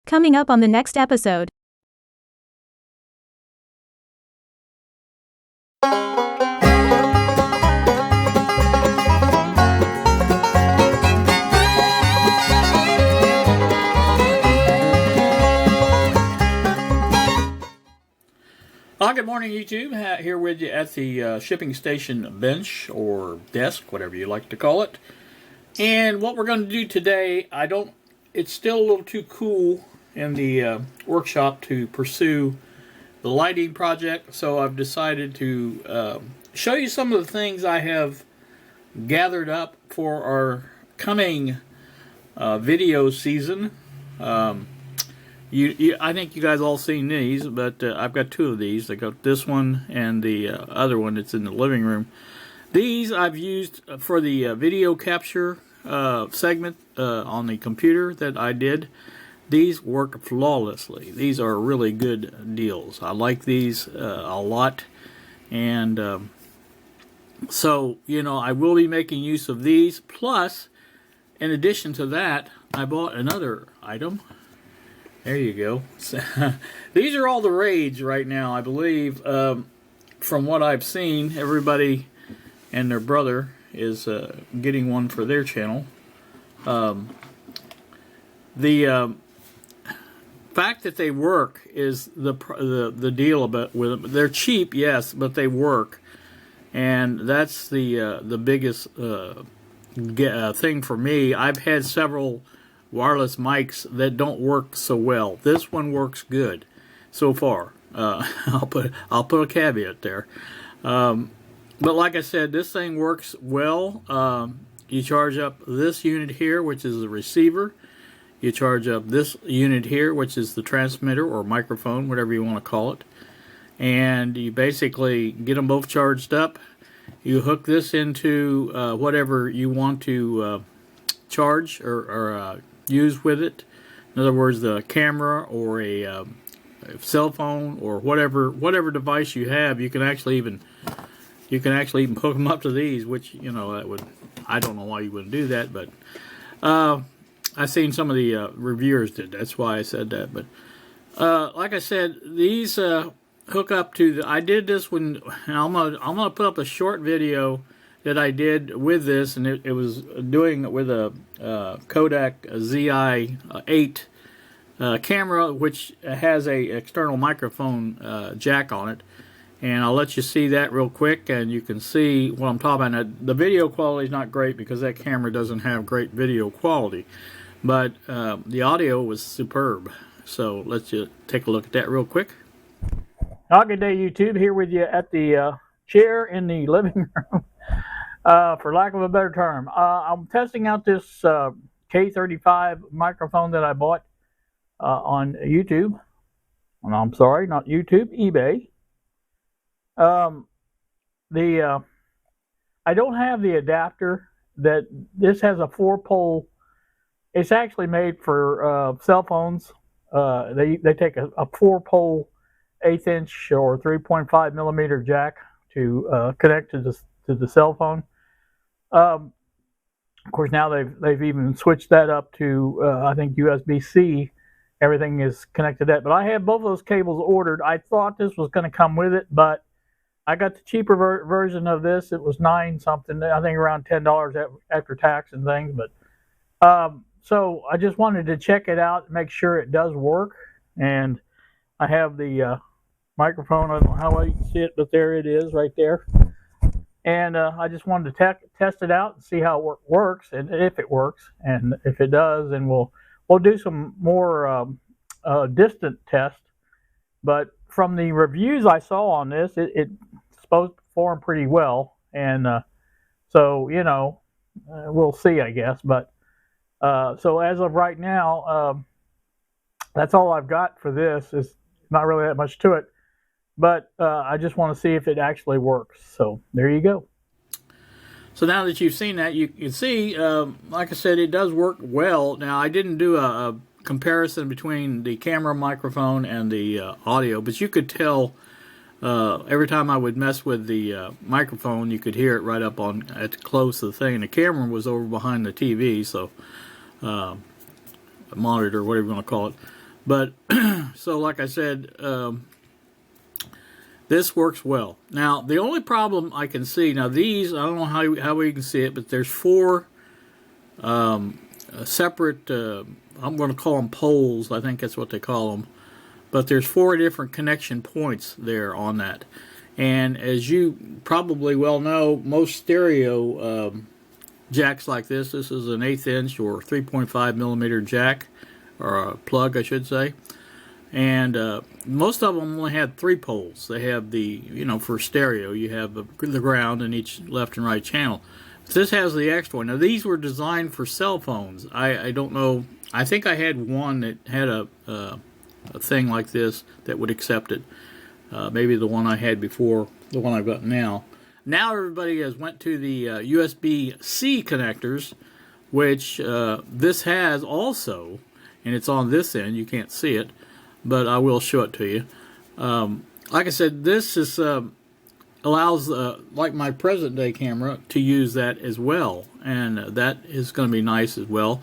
Coming up on the next episode. Good morning, YouTube. Here with you at the shipping station bench or desk, whatever you like to call it. And what we're going to do today, it's still a little too cool in the workshop to pursue the lighting project, so I've decided to show you some of the things I have gathered up for our coming video season. I think you guys all seen these, but I've got two of these. I got this one and the other one that's in the living room. These I've used for the video capture segment on the computer that I did. These work flawlessly. These are really good deals. I like these a lot, and so I will be making use of these. Plus, in addition to that, I bought another item. There you go. These are all the rage right now, I believe. From what I've seen, everybody and their brother is getting one for their channel. The fact that they work is the deal about with them. They're cheap, yes, but they work, and that's the biggest thing for me. I've had several wireless mics that don't work so well. This one works good so far. I'll put a caveat there. But like I said, this thing works well. You charge up this unit here, which is the receiver. You charge up this unit here, which is the transmitter or microphone, whatever you want to call it. And you basically get them both charged up. You hook this into whatever you want to charge or use with it. In other words, the camera or a cell phone or whatever device you have, you can actually even hook them up to these, which I don't know why you wouldn't do that, but I've seen some of the reviewers did. That's why I said that. But like I said, these hook up to I did this when I'm gonna put up a short video that I did with this, and it was doing it with a Kodak ZI-8 camera, which has a external microphone jack on it. And I'll let you see that real quick, and you can see what I'm talking about. The video quality is not great because that camera doesn't have great video quality, but the audio was superb. So let's just take a look at that real quick. Good day, YouTube. Here with you at the chair in the living room. For lack of a better term, I'm testing out this K35 microphone that I bought on YouTube. And I'm sorry, not YouTube, eBay. I don't have the adapter. This has a 4-pole. It's actually made for cell phones. They take a 4-pole 1/8" or 3.5 millimeter jack to connect to the cell phone. Of course, now they've even switched that up to I think USB-C. Everything is connected to that. But I have both those cables ordered. I thought this was going to come with it, but I got the cheaper version of this. It was $9 something. I think around $10 after tax and things. But so I just wanted to check it out, make sure it does work. And I have the microphone. I don't know how well you can see it, but there it is right there. And I just wanted to test it out and see how it works, and if it works. And if it does, then we'll do some more distant tests. But from the reviews I saw on this, it's supposed to perform pretty well. And so, we'll see, I guess. But so as of right now, that's all I've got for this. It's not really that much to it. But I just want to see if it actually works. So there you go. So now that you've seen that, you can see, like I said, it does work well. Now, I didn't do a comparison between the camera microphone and the audio, but you could tell every time I would mess with the microphone, you could hear it right up at close to the thing. The camera was over behind the TV, so monitor, whatever you want to call it. But so like I said, this works well. Now the only problem I can see, now these, I don't know how we can see it, but there's four separate, I'm going to call them poles, I think that's what they call them, but there's four different connection points there on that. And as you probably well know, most stereo jacks like this is an 1/8 inch or 3.5 millimeter jack, or a plug I should say, and most of them only had 3 poles. They have the, for stereo you have the ground in each left and right channel. This has the extra one. Now these were designed for cell phones. I don't know, I think I had one that had a thing like this that would accept it. Maybe the one I had before, the one I've got now. Now everybody has went to the USB-C connectors, which this has also, and it's on this end. You can't see it, but I will show it to you. Like I said, this is allows, like my present day camera, to use that as well, and that is going to be nice as well.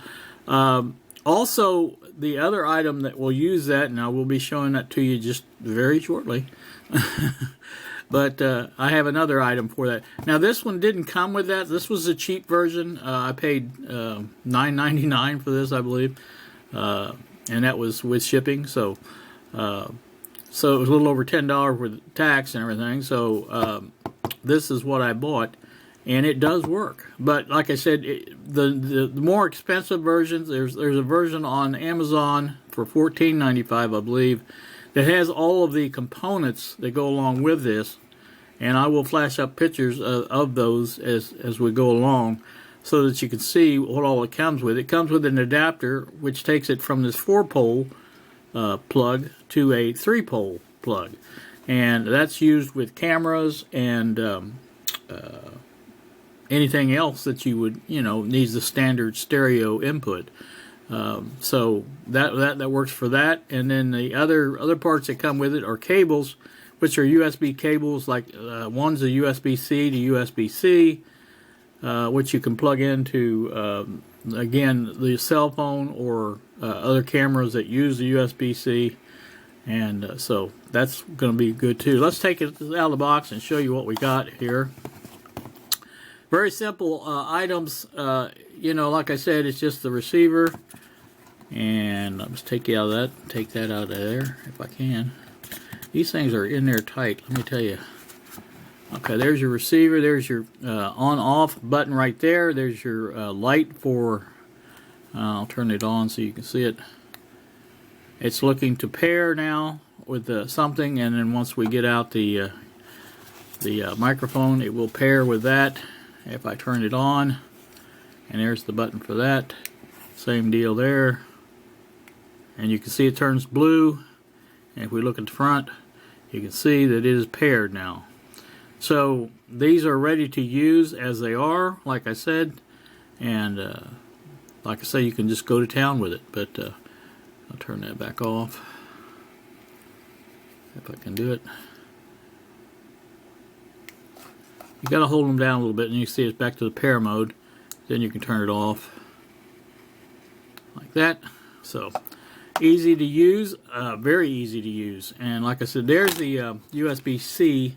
Also, the other item that will use that, and I will be showing that to you just very shortly, but I have another item for that. Now this one didn't come with that. This was a cheap version. I paid $9.99 for this, I believe, and that was with shipping, so so it was a little over $10 with tax and everything. So this is what I bought, and it does work. But like I said, the more expensive versions, there's a version on Amazon for $14.95, I believe, that has all of the components that go along with this, and I will flash up pictures of those as we go along, so that you can see what all it comes with. It comes with an adapter which takes it from this 4-pole plug to a 3-pole plug, and that's used with cameras and anything else that you would, needs the standard stereo input. So that works for that. And then the other parts that come with it are cables, which are USB cables. Like one's a USB-C to USB-C, which you can plug into again the cell phone or other cameras that use the USB-C, and so that's going to be good too. Let's take it out of the box and show you what we got here. Very simple items. Like I said, it's just the receiver, and I'll just take you out of that. Take that out of there if I can. These things are in there tight, let me tell you. Okay, there's your receiver. There's your on-off button right there. There's your light for. I'll turn it on so you can see it. It's looking to pair now with something, and then once we get out the microphone, it will pair with that. If I turn it on, and there's the button for that. Same deal there. And you can see it turns blue. And if we look at the front, you can see that it is paired now. So these are ready to use as they are, like I said, and like I say, you can just go to town with it. But I'll turn that back off if I can do it. You got to hold them down a little bit, and you see it's back to the pair mode. Then you can turn it off like that. So easy to use, very easy to use. And like I said, there's the USB-C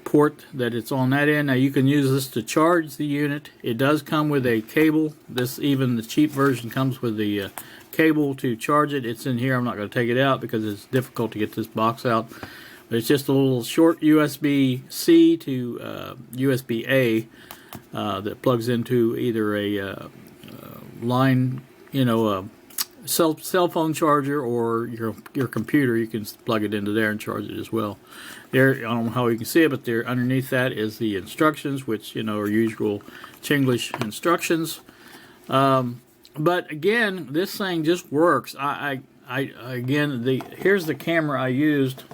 port that it's on that end. Now you can use this to charge the unit. It does come with a cable. Even the cheap version comes with the cable to charge it. It's in here. I'm not going to take it out because it's difficult to get this box out. But it's just a little short USB-C to USB-A that plugs into either a line, a cell phone charger, or your computer. You can plug it into there and charge it as well. There, I don't know how you can see it, but there underneath that is the instructions, which are usual Chinglish instructions. But again, this thing just works. Again, here's the camera I used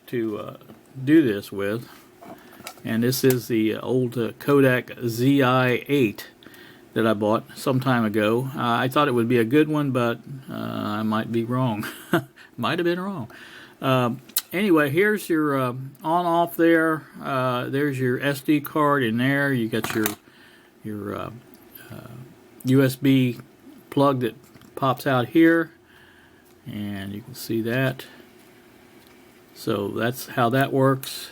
to do this with, and this is the old Kodak ZI-8 that I bought some time ago. I thought it would be a good one, but I might be wrong. Might have been wrong. Anyway, here's your on-off there. There's your SD card in there. You got your USB plug that pops out here. and you can see that. So that's how that works.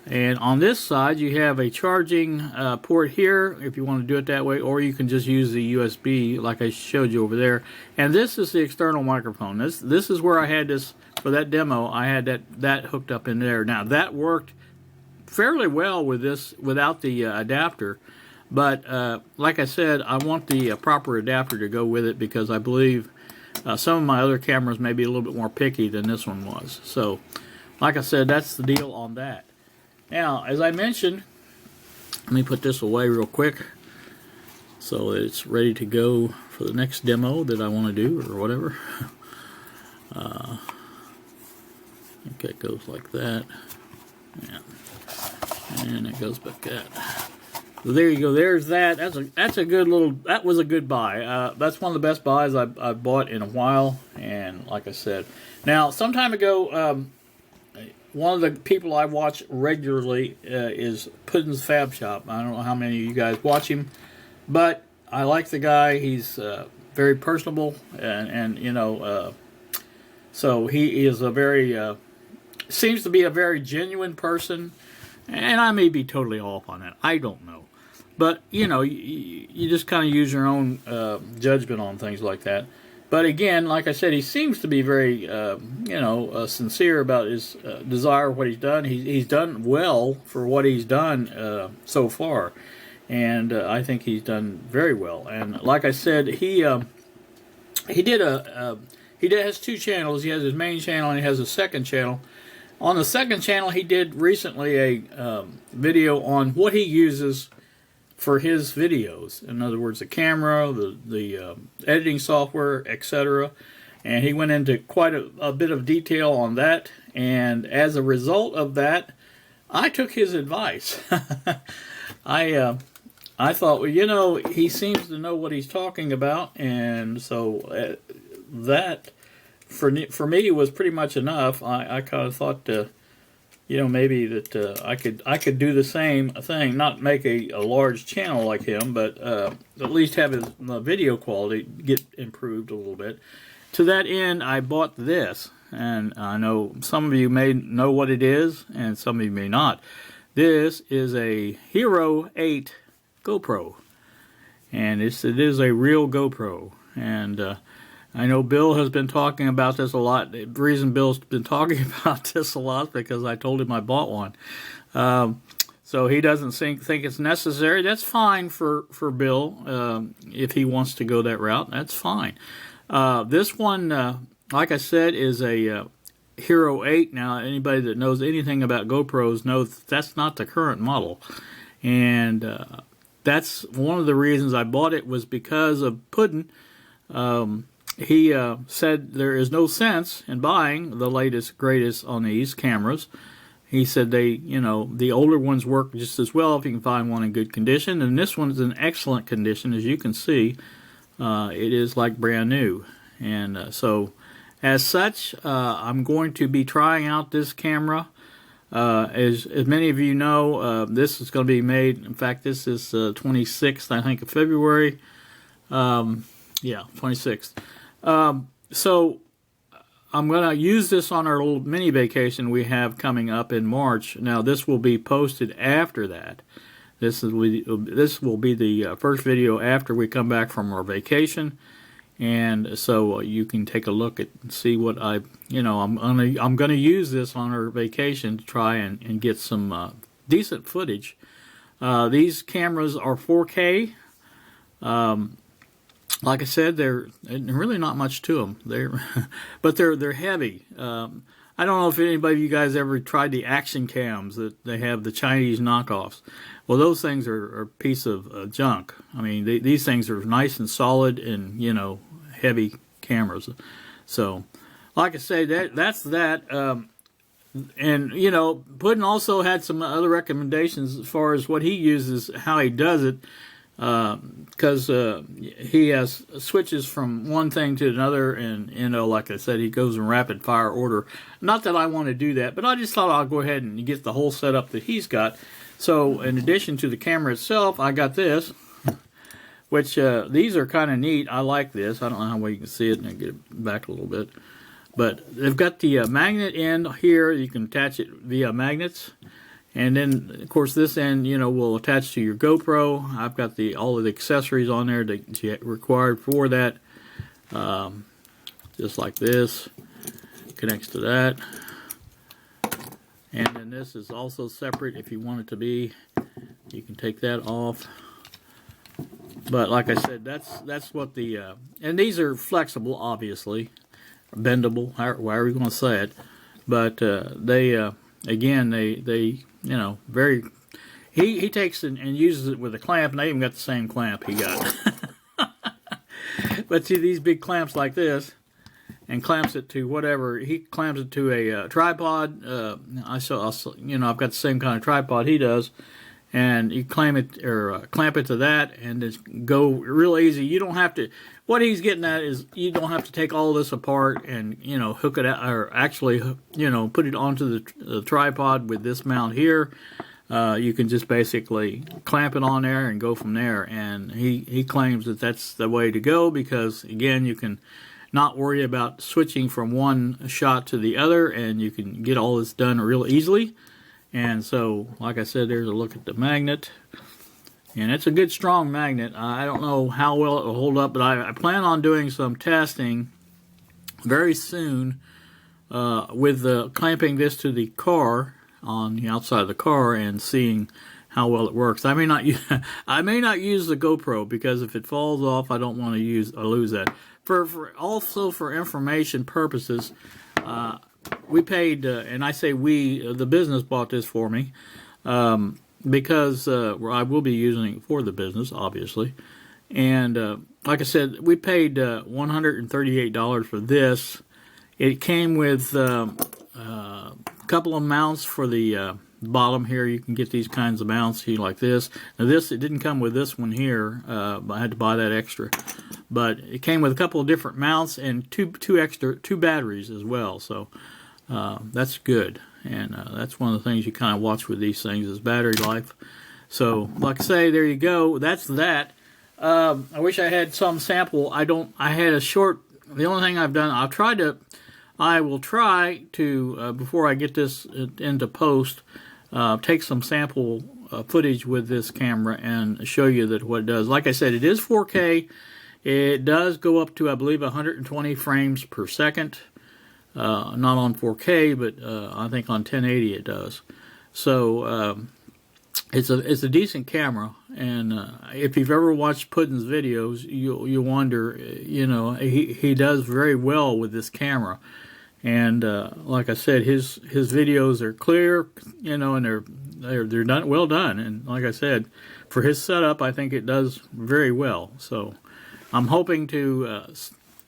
And on this side, you have a charging port here if you want to do it that way, or you can just use the USB like I showed you over there. And this is the external microphone. This is where I had this for that demo. I had that hooked up in there. Now that worked fairly well with this without the adapter, but like I said, I want the proper adapter to go with it because I believe some of my other cameras may be a little bit more picky than this one was. So, like I said, that's the deal on that. Now, as I mentioned, let me put this away real quick so that it's ready to go for the next demo that I want to do or whatever. Okay, it goes like that. Yeah. And it goes back that. So there you go. There's that. That's a good little. That was a good buy. That's one of the best buys I've bought in a while. And like I said, now some time ago, one of the people I watch regularly is Puddin's Fab Shop. I don't know how many of you guys watch him, but I like the guy. He's very personable, and you know, so he is a very seems to be a very genuine person. And I may be totally off on that. I don't know. But, you know, you just kind of use your own judgment on things like that. But again, like I said, he seems to be very, you know, sincere about his desire of what he's done. He's done well for what he's done so far. And I think he's done very well. And like I said, he has two channels. He has his main channel and he has a second channel. On the second channel, he did recently a video on what he uses for his videos. In other words, the camera, the editing software, etc. And he went into quite a bit of detail on that. And as a result of that, I took his advice. I thought, well, you know, he seems to know what he's talking about, and so that. For me, it was pretty much enough. I kind of thought, you know, maybe that I could do the same thing, not make a large channel like him, but at least have his video quality get improved a little bit. To that end, I bought this, and I know some of you may know what it is, and some of you may not. This is a Hero 8 GoPro, and it is a real GoPro, and I know Bill has been talking about this a lot. The reason Bill's been talking about this a lot is because I told him I bought one. So he doesn't think it's necessary. That's fine for Bill. If he wants to go that route, that's fine. This one, like I said, is a Hero 8. Now, anybody that knows anything about GoPros knows that's not the current model. And that's one of the reasons I bought it was because of Puddin. He said there is no sense in buying the latest, greatest on these cameras. He said you know, the older ones work just as well if you can find one in good condition. And this one is in excellent condition, as you can see. It is like brand new. And so, as such, I'm going to be trying out this camera. As many of you know, this is going to be made. In fact, this is 26th, I think, of February. Yeah, 26th. So I'm going to use this on our little mini vacation we have coming up in March. Now, this will be posted after that. This will be the first video after we come back from our vacation, and so you can take a look at and see what I'm going to use this on our vacation to try and get some decent footage. These cameras are 4K. Like I said, they're really not much to them. But they're heavy. I don't know if anybody of you guys ever tried the action cams that they have, the Chinese knockoffs. Well, those things are a piece of junk. I mean, these things are nice and solid and, you know, heavy cameras. So, like I say, that's that. And, you know, Puddin also had some other recommendations as far as what he uses, how he does it. Because he has switches from one thing to another, and you know, like I said, he goes in rapid fire order. Not that I want to do that, but I just thought I'll go ahead and get the whole setup that he's got. So, in addition to the camera itself, I got this, which these are kind of neat. I like this. I don't know how well you can see it, and I get it back a little bit. But they've got the magnet end here. You can attach it via magnets. And then, of course, this end, will attach to your GoPro. I've got all of the accessories on there that you required for that. Just like this. Connects to that. And then this is also separate if you want it to be. You can take that off. But like I said, that's what the... and these are flexible, obviously. Bendable, however you want to say it. But they... Again, they very... He takes it and uses it with a clamp, and I even got the same clamp he got. But see, these big clamps like this, and clamps it to whatever, he clamps it to a tripod. I've got the same kind of tripod he does, and you clamp it to that, and just go real easy. You don't have to... What he's getting at is you don't have to take all this apart and, hook it out, or actually, put it onto the tripod with this mount here. You can just basically clamp it on there and go from there. And he claims that that's the way to go because, again, you can not worry about switching from one shot to the other, and you can get all this done real easily. And so, like I said, there's a look at the magnet. And it's a good, strong magnet. I don't know how well it will hold up, but I plan on doing some testing very soon with clamping this to the car on the outside of the car and seeing how well it works. I may not use the GoPro because if it falls off, I don't want to lose that. Also for information purposes, we paid, and I say we, the business bought this for me. Because I will be using it for the business, obviously. And like I said, we paid $138 for this. It came with a couple of mounts for the bottom here. You can get these kinds of mounts like this. Now it didn't come with this one here. I had to buy that extra. But it came with a couple of different mounts and two batteries as well. So that's good. And that's one of the things you kind of watch with these things is battery life. So, like I say, there you go. That's that. I wish I had some sample. I had a short. The only thing I've done, I will try to before I get this into post, take some sample footage with this camera and show you what it does. Like I said, it is 4K. It does go up to, I believe, 120 frames per second. Not on 4K, but I think on 1080 it does. So it's a decent camera, and if you've ever watched Puddin's videos, you wonder, he does very well with this camera. And like I said, his videos are clear, and they're done well done. And like I said, for his setup, I think it does very well. So I'm hoping to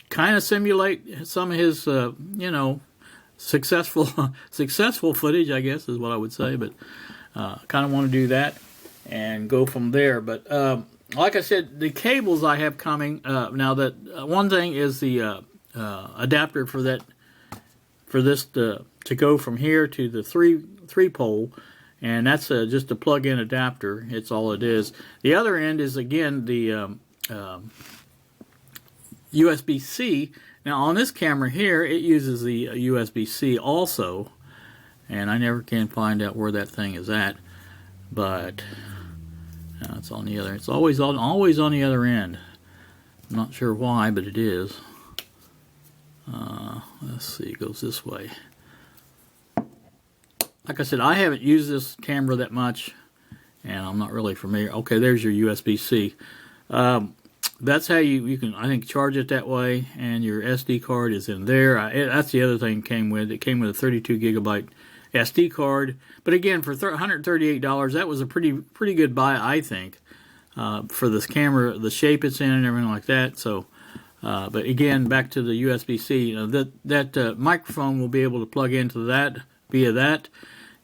kind of simulate some of his, successful footage, I guess is what I would say. But kind of want to do that and go from there. But like I said, the cables I have coming now. That one thing is the adapter for this to go from here to the three pole, and that's just a plug-in adapter. It's all it is. The other end is again the USB-C. Now on this camera here, it uses the USB-C also, and I never can find out where that thing is at. But it's on the other. It's always on the other end. I'm not sure why, but it is. Let's see. It goes this way. Like I said, I haven't used this camera that much, and I'm not really familiar. Okay, there's your USB-C. That's how you can, I think, charge it that way, and your SD card is in there. That's the other thing it came with. It came with a 32 gigabyte SD card. But again, for $138, that was a pretty good buy, I think, for this camera, the shape it's in and everything like that. So, but again, back to the USB-C, that microphone will be able to plug into that via that,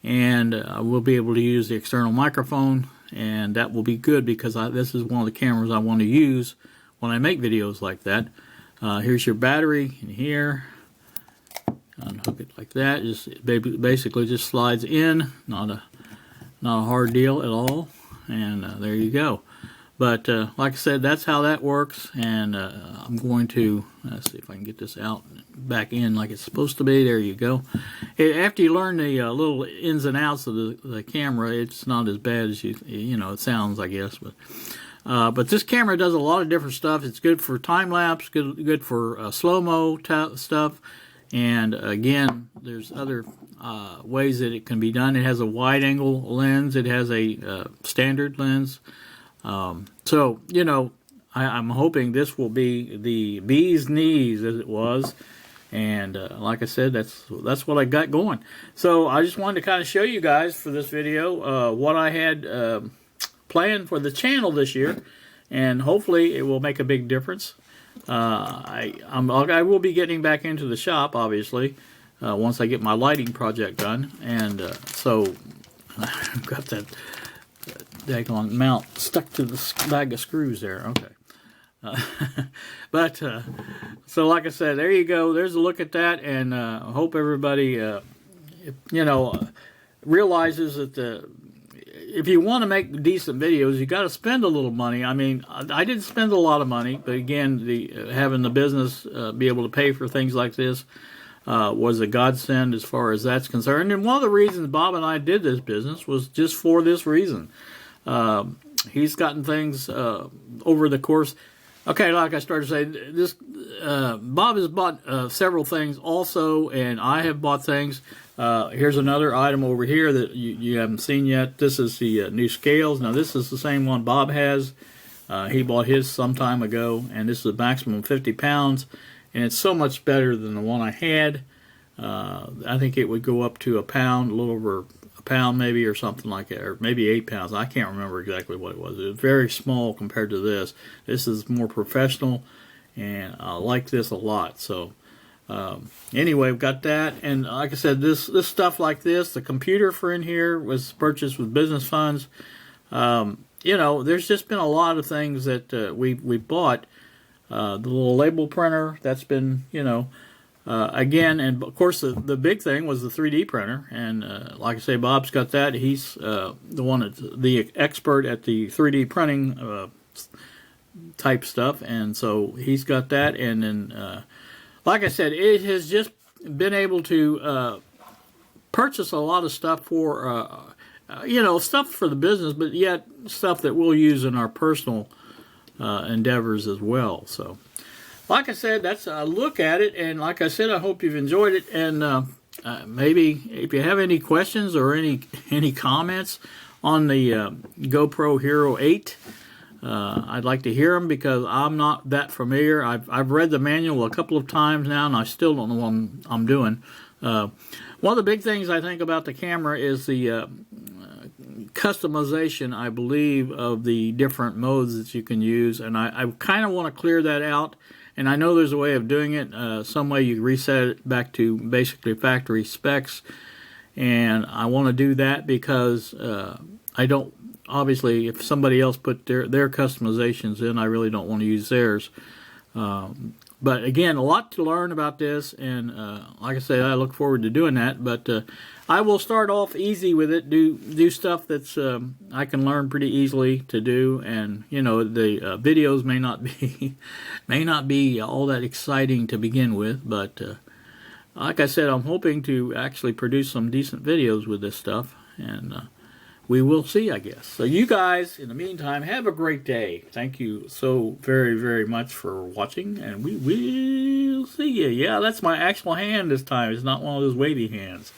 and we'll be able to use the external microphone. And that will be good because this is one of the cameras I want to use when I make videos like that. Here's your battery in here. Unhook it like that. Just basically just slides in. Not a hard deal at all. And there you go. But like I said, that's how that works, and I'm going to let's see if I can get this out back in like it's supposed to be. There you go. After you learn the little ins and outs of the camera, it's not as bad as you know it sounds, I guess. But this camera does a lot of different stuff. It's good for time lapse, good for slow-mo stuff, and again, there's other ways that it can be done. It has a wide-angle lens. It has a standard lens. So, you know, I'm hoping this will be the bee's knees as it was. And like I said, that's what I got going. So I just wanted to kind of show you guys for this video what I had planned for the channel this year. And hopefully it will make a big difference. I will be getting back into the shop, obviously, once I get my lighting project done. And so I've got that daggone mount stuck to the bag of screws there. Okay. But so like I said, there you go. There's a look at that, and I hope everybody you know realizes that if you want to make decent videos, you got to spend a little money. I mean, I didn't spend a lot of money, but again, having the business be able to pay for things like this was a godsend as far as that's concerned. And one of the reasons Bob and I did this business was just for this reason. He's gotten things over the course. Okay, like I started saying, this Bob has bought several things also, and I have bought things. Here's another item over here that you haven't seen yet. This is the new scales. Now, this is the same one Bob has. He bought his some time ago, and this is a maximum 50 pounds, and it's so much better than the one I had. I think it would go up to a pound, a little over pound maybe, or something like that, or maybe 8 pounds. I can't remember exactly what it was. It was very small compared to this. This is more professional, and I like this a lot. So anyway, we've got that, and like I said, this stuff like this, the computer for in here was purchased with business funds. You know, there's just been a lot of things that we bought. The little label printer, that's been, you know, again, and of course the big thing was the 3D printer, and like I say, Bob's got that. He's the one that's the expert at the 3D printing type stuff, and so he's got that. And then, like I said, it has just been able to purchase a lot of stuff for, you know, stuff for the business, but yet stuff that we'll use in our personal endeavors as well. So, like I said, that's a look at it, and like I said, I hope you've enjoyed it. And maybe if you have any questions or any comments on the GoPro Hero 8, I'd like to hear them, because I'm not that familiar. I've read the manual a couple of times now, and I still don't know what I'm doing. One of the big things I think about the camera is the customization, I believe, of the different modes that you can use, and I kind of want to clear that out. And I know there's a way of doing it. Some way you reset it back to basically factory specs. And I want to do that because I don't, obviously, if somebody else put their customizations in, I really don't want to use theirs. But again, a lot to learn about this. And like I said, I look forward to doing that. But I will start off easy with it, do stuff that's I can learn pretty easily to do, and you know, the videos may not be all that exciting to begin with, but like I said, I'm hoping to actually produce some decent videos with this stuff, and we will see, I guess. So you guys, in the meantime, have a great day. Thank you so very, very much for watching, and we will see you. Yeah, that's my actual hand this time. It's not one of those wavy hands.